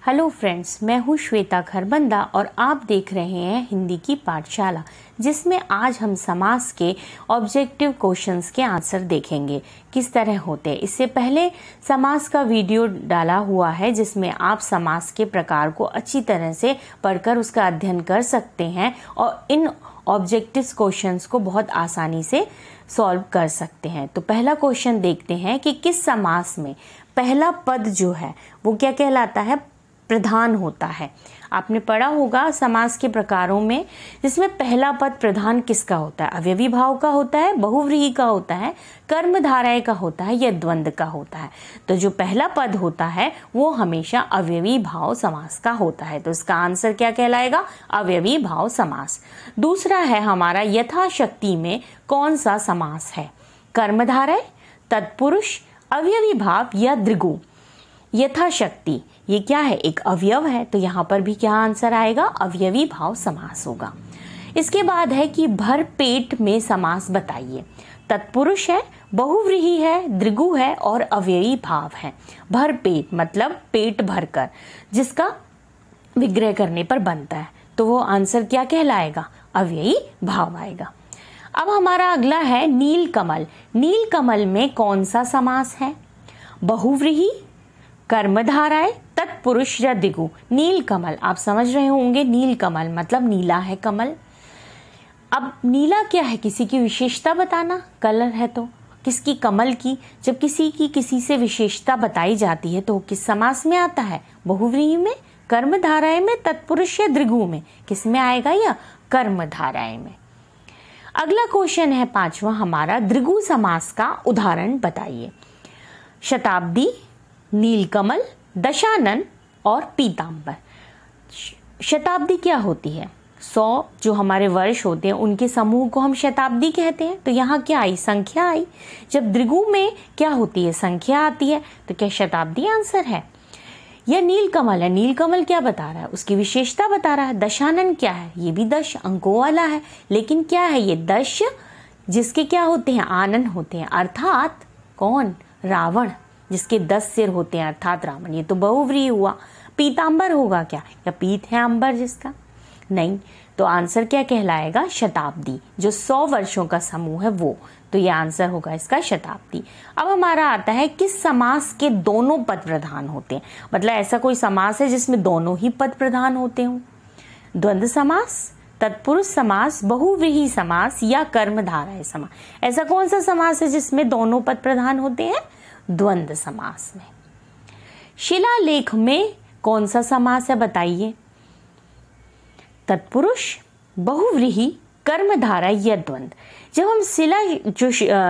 Hello friends, मैं हूँ श्वेता खरबंदा और आप देख रहे हैं हिंदी की पाठशाला, जिसमें आज हम समास के ऑब्जेक्टिव क्वेश्चंस के आंसर देखेंगे किस तरह होते हैं। इससे पहले समास का वीडियो डाला हुआ है जिसमें आप समास के प्रकार को अच्छी तरह से पढ़कर उसका अध्ययन कर सकते हैं और इन ऑब्जेक्टिव क्वेश्चंस को बहुत आसानी से सॉल्व कर सकते हैं। तो पहला क्वेश्चन देखते हैं कि किस समास में पहला पद जो है वो क्या कहलाता है, प्रधान होता है। आपने पढ़ा होगा समास के प्रकारों में जिसमें पहला पद प्रधान किसका होता है, अवयवी भाव का होता है, बहुव्रीहि का होता है, कर्मधारय का होता है या द्वंद्व का होता है। तो जो पहला पद होता है वो हमेशा अवयवी भाव समास का होता है। तो इसका आंसर क्या कहलाएगा, अवयवी भाव समास। दूसरा है हमारा यथाशक्ति में कौन सा समास है, कर्मधारय, तत्पुरुष, अवयवी भाव या द्विगु। यथाशक्ति ये क्या है, एक अवयव है, तो यहाँ पर भी क्या आंसर आएगा, अवयवी भाव समास होगा। इसके बाद है कि भर पेट में समास बताइए। तत्पुरुष है, बहुव्रीहि है, द्विगु है और अवयवी भाव है। भर पेट मतलब पेट भरकर, जिसका विग्रह करने पर बनता है, तो वो आंसर क्या कहलाएगा, अवयवी भाव आएगा। अब हमारा अगला है नीलकमल। नीलकमल में कौन सा समास है, बहुव्रीहि, कर्मधारय, तत्पुरुष या द्विगु। नीलकमल आप समझ रहे होंगे, नीलकमल मतलब नीला है कमल। अब नीला क्या है, किसी की विशेषता बताना, कलर है तो किसकी, कमल की। जब किसी की किसी से विशेषता बताई जाती है तो किस समास में आता है, बहुव्रीहि में, कर्मधारय में, तत्पुरुष या द्विगु में। किस में आएगा, या कर्मधारय में। अगला क्वेश्चन है पांचवा हमारा, द्विगु समास का उदाहरण बताइए। शताब्दी, नीलकमल, दशानन और पीतांबर। शताब्दी क्या होती है, 100 जो हमारे वर्ष होते हैं उनके समूह को हम शताब्दी कहते हैं। तो यहाँ क्या आई, संख्या आई। जब द्विगु में क्या होती है, संख्या आती है, तो क्या शताब्दी आंसर है। यह नीलकमल है, नीलकमल क्या बता रहा है, उसकी विशेषता बता रहा है। दशानन क्या है, ये भी 10 अंकों वाला है, लेकिन क्या है ये 10 जिसके क्या होते हैं, आनन होते हैं, अर्थात कौन, रावण, जिसके 10 सिर होते हैं अर्थात रावण। ये तो बहुव्रीहि हुआ। पीतांबर होगा क्या, या पीत है अंबर जिसका, नहीं। तो आंसर क्या कहलाएगा, शताब्दी, जो 100 वर्षों का समूह है वो। तो ये आंसर होगा इसका शताब्दी। अब हमारा आता है किस समास के दोनों पद प्रधान होते हैं, मतलब ऐसा कोई समास है जिसमें दोनों ही पद प्रधान होते हों। द्वंद्व समास, तत्पुरुष समास, बहुव्रीहि समास या कर्मधारय समास। ऐसा कौन सा समास है जिसमें दोनों पद प्रधान होते हैं, द्वंद्व समास में। शिलालेख में कौन सा समास है बताइए। तत्पुरुष, बहुव्रीहि, कर्मधारय या द्वंद्व। जब हम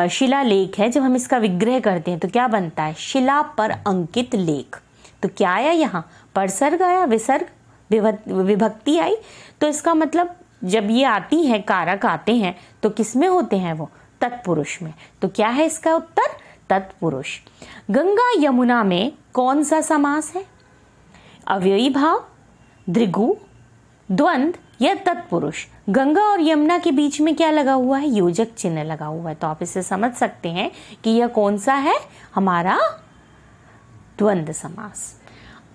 शिलालेख है, जब हम इसका विग्रह करते हैं तो क्या बनता है, शिला पर अंकित लेख। तो क्या आया यहाँ, परसर्ग आया, विसर्ग, विभक्ति आई। तो इसका मतलब जब ये आती है, कारक आते हैं, तो किस में होते हैं वो, तत्पुरुष में। तो क्या है इसका उत्तर, तत्पुरुष। गंगा यमुना में कौन सा समास है, अवयवी भाव, द्विगु, द्वंद्व या तत्पुरुष। गंगा और यमुना के बीच में क्या लगा हुआ है, योजक चिन्ह लगा हुआ है। तो आप इसे समझ सकते हैं कि यह कौन सा है, हमारा द्वंद्व समास।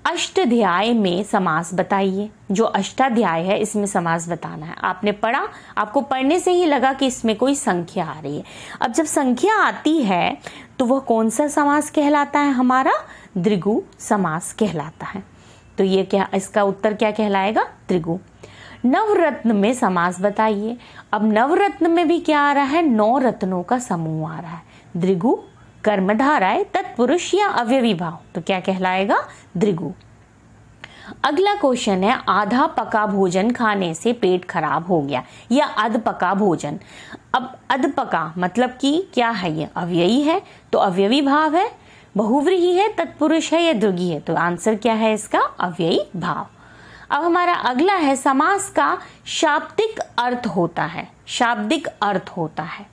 अष्टाध्याय में समास बताइए। जो अष्टाध्याय है इसमें समास बताना है। आपने पढ़ा, आपको पढ़ने से ही लगा कि इसमें कोई संख्या आ रही है। अब जब संख्या आती है तो वह कौन सा समास कहलाता है, हमारा द्विगु समास कहलाता है। तो ये क्या, इसका उत्तर क्या कहलाएगा, द्विगु। नवरत्न में समास बताइए। अब नवरत्न में भी क्या आ रहा है, 9 रत्नों का समूह आ रहा है। द्विगु, कर्मधारय, तत्पुरुष या अवयवी भाव। तो क्या कहलाएगा, द्विगु। अगला क्वेश्चन है, आधा पका भोजन खाने से पेट खराब हो गया, या अध पका भोजन। अब अध पका मतलब कि क्या है, ये अवयवी है, तो अवयवी भाव है, बहुव्रीहि है, तत्पुरुष है या द्विगु है। तो आंसर क्या है इसका, अवयवी भाव। अब हमारा अगला है, समास का शाब्दिक अर्थ होता है। शाब्दिक अर्थ होता है,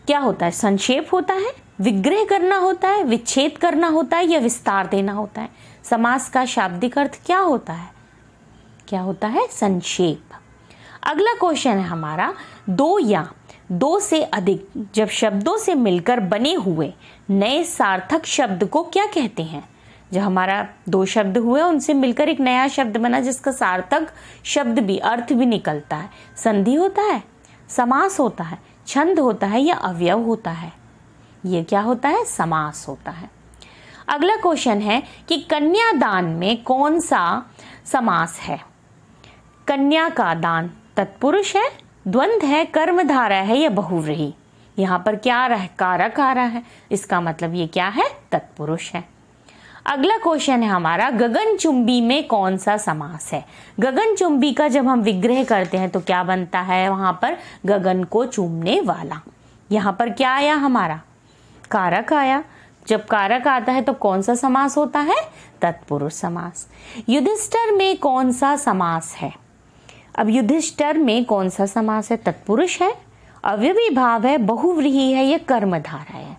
क्या होता है, संक्षेप होता है, विग्रह करना होता है, विच्छेद करना होता है या विस्तार देना होता है। समास का शाब्दिक अर्थ क्या होता है, क्या होता है, संक्षेप। अगला क्वेश्चन है हमारा, 2 या 2 से अधिक जब शब्दों से मिलकर बने हुए नए सार्थक शब्द को क्या कहते हैं। जो हमारा दो शब्द हुए उनसे मिलकर एक नया शब्द बना जिसका सार्थक शब्द भी, अर्थ भी निकलता है। संधि होता है, समास होता है, छंद होता है या अवयव होता है। ये क्या होता है? समास होता है। अगला क्वेश्चन है कि कन्यादान में कौन सा समास है? कन्या का दान तत्पुरुष है, द्वंद्व है, कर्मधारय है या बहुव्रीहि? यहाँ पर क्या कारक आ रहा है, इसका मतलब ये क्या है? तत्पुरुष है। अगला क्वेश्चन है हमारा, गगनचुंबी में कौन सा समास है? गगनचुंबी का जब हम विग्रह करते हैं तो क्या बनता है? वहां पर गगन को चूमने वाला। यहाँ पर क्या आया? हमारा कारक आया। जब कारक आता है तो कौन सा समास होता है? तत्पुरुष समास। युधिष्ठिर में कौन सा समास है? अब युधिष्ठिर में कौन सा समास है? तत्पुरुष है, अव्यवी भाव है, बहुव्रीहि है या कर्मधारय है?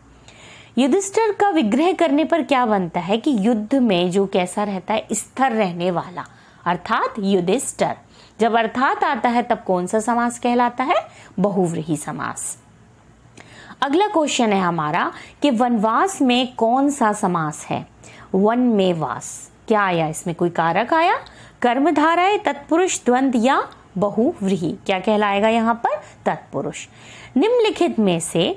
युधिष्ठिर का विग्रह करने पर क्या बनता है कि युद्ध में जो कैसा रहता है? स्थिर रहने वाला, अर्थात युधिष्ठिर। जब अर्थात आता है तब कौन सा समास कहलाता है? बहुव्रीहि समास। अगला क्वेश्चन है हमारा कि वनवास में कौन सा समास है? वन में वास। क्या आया इसमें? कोई कारक आया? कर्मधारय, तत्पुरुष, द्वंद्व या बहुव्रीहि? क्या कहलाएगा यहाँ पर? तत्पुरुष। निम्नलिखित में से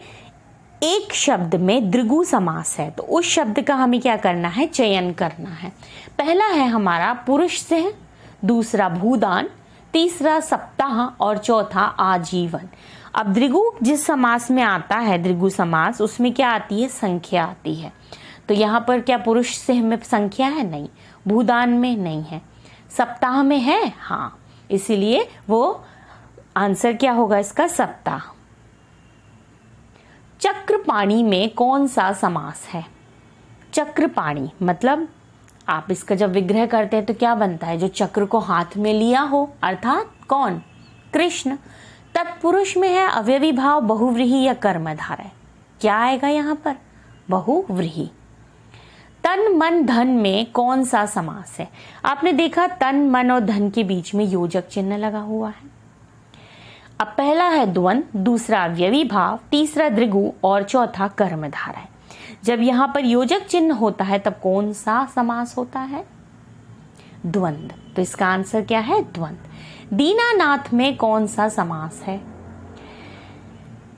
एक शब्द में द्विगु समास है तो उस शब्द का हमें क्या करना है? चयन करना है। पहला है हमारा पुरुष से, दूसरा भूदान, तीसरा सप्ताह और चौथा आजीवन। अब द्विगु जिस समास में आता है, द्विगु समास, उसमें क्या आती है? संख्या आती है। तो यहाँ पर क्या पुरुष से में संख्या है? नहीं। भूदान में नहीं है। सप्ताह में है? हाँ। इसीलिए वो आंसर क्या होगा इसका? सप्ताह। चक्रपाणी में कौन सा समास है? चक्रपाणी मतलब आप इसका जब विग्रह करते हैं तो क्या बनता है? जो चक्र को हाथ में लिया हो, अर्थात कौन? कृष्ण। तत्पुरुष में है, अव्यवी भाव, बहुव्रीहि या कर्मधारय? क्या आएगा यहाँ पर? बहुव्रीहि। तन मन धन में कौन सा समास है? आपने देखा तन मन और धन के बीच में योजक चिन्ह लगा हुआ है। अब पहला है द्वंद्व, दूसरा अव्यवी भाव, तीसरा द्विगु और चौथा कर्मधारय। जब यहाँ पर योजक चिन्ह होता है तब कौन सा समास होता है? द्वंद्व। तो इसका आंसर क्या है? द्वंद्व। दीनानाथ में कौन सा समास है?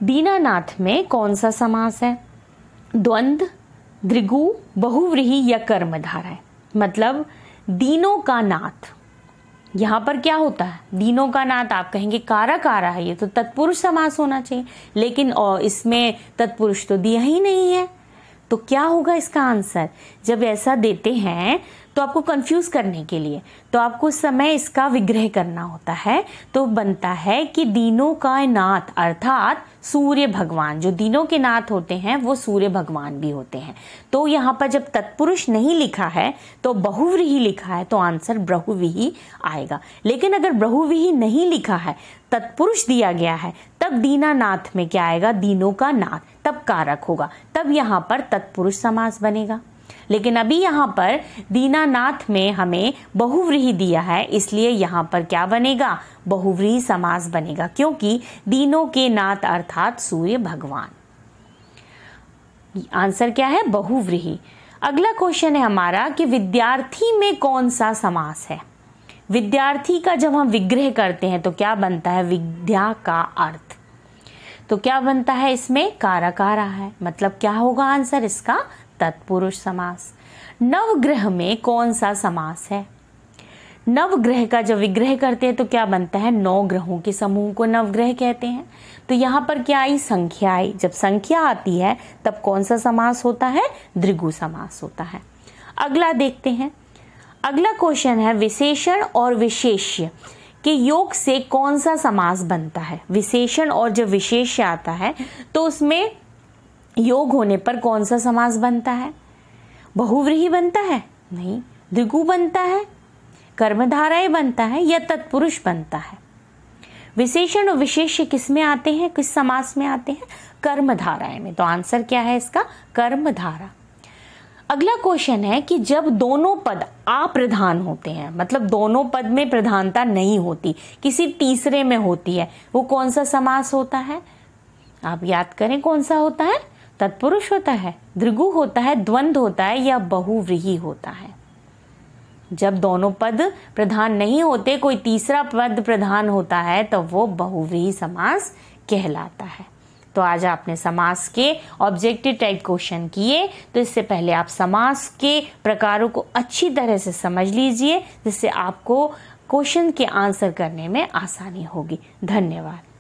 दीनानाथ में कौन सा समास है? द्वंद्व, द्विगु, बहुव्रीहि या कर्मधारय? मतलब दीनों का नाथ। यहाँ पर क्या होता है? दीनों का नाथ। आप कहेंगे कारक आ रहा है, ये तो तत्पुरुष समास होना चाहिए, लेकिन इसमें तत्पुरुष तो दिया ही नहीं है। तो क्या होगा इसका आंसर? जब ऐसा देते हैं तो आपको कंफ्यूज करने के लिए तो आपको उस समय इसका विग्रह करना होता है। तो बनता है कि दीनों का नाथ अर्थात सूर्य भगवान। जो दीनों के नाथ होते हैं वो सूर्य भगवान भी होते हैं। तो यहाँ पर जब तत्पुरुष नहीं लिखा है तो बहुव्रीहि लिखा है तो आंसर बहुव्रीहि आएगा। लेकिन अगर बहुव्रीहि नहीं लिखा है, तत्पुरुष दिया गया है, तब दीनानाथ में क्या आएगा? दीनों का नाथ, तब कारक होगा, तब यहाँ पर तत्पुरुष समास बनेगा। लेकिन अभी यहाँ पर दीनानाथ में हमें बहुव्रीहि दिया है, इसलिए यहाँ पर क्या बनेगा? बहुव्रीहि समास बनेगा, क्योंकि दीनों के नाथ अर्थात सूर्य भगवान। आंसर क्या है? बहुव्रीहि। अगला क्वेश्चन है हमारा कि विद्यार्थी में कौन सा समास है? विद्यार्थी का जब हम विग्रह करते हैं तो क्या बनता है? विद्या का अर्थ। तो क्या बनता है? इसमें कारक आ रहा है, मतलब क्या होगा आंसर इसका? तत्पुरुष समास। नवग्रह में कौन सा समास है? नवग्रह का जब विग्रह करते हैं तो क्या बनता है? 9 ग्रहों के समूह को नवग्रह कहते हैं। तो यहाँ पर क्या आई? संख्या आई। जब संख्या आती है तब कौन सा समास होता है? द्विगु समास होता है। अगला देखते हैं। अगला क्वेश्चन है विशेषण और विशेष्य के योग से कौन सा समास बनता है? विशेषण और जब विशेष्य आता है तो उसमें योग होने पर कौन सा समास बनता है? बहुव्रीहि बनता है? नहीं। द्विगु बनता है, कर्मधारय बनता है या तत्पुरुष बनता है? विशेषण और विशेष्य किस में आते हैं? किस समास में आते हैं? कर्मधारय में। तो आंसर क्या है इसका? कर्मधारा। अगला क्वेश्चन है कि जब दोनों पद अप्रधान होते हैं, मतलब दोनों पद में प्रधानता नहीं होती, किसी तीसरे में होती है, वो कौन सा समास होता है? आप याद करें कौन सा होता है? तत्पुरुष होता है, द्विगु होता है, द्वंद्व होता है या बहुव्रीहि होता है। जब दोनों पद प्रधान नहीं होते, कोई तीसरा पद प्रधान होता है, तो वो बहुव्रीहि समास कहलाता है। तो आज आपने समास के ऑब्जेक्टिव टाइप क्वेश्चन किए, तो इससे पहले आप समास के प्रकारों को अच्छी तरह से समझ लीजिए, जिससे आपको क्वेश्चन के आंसर करने में आसानी होगी। धन्यवाद।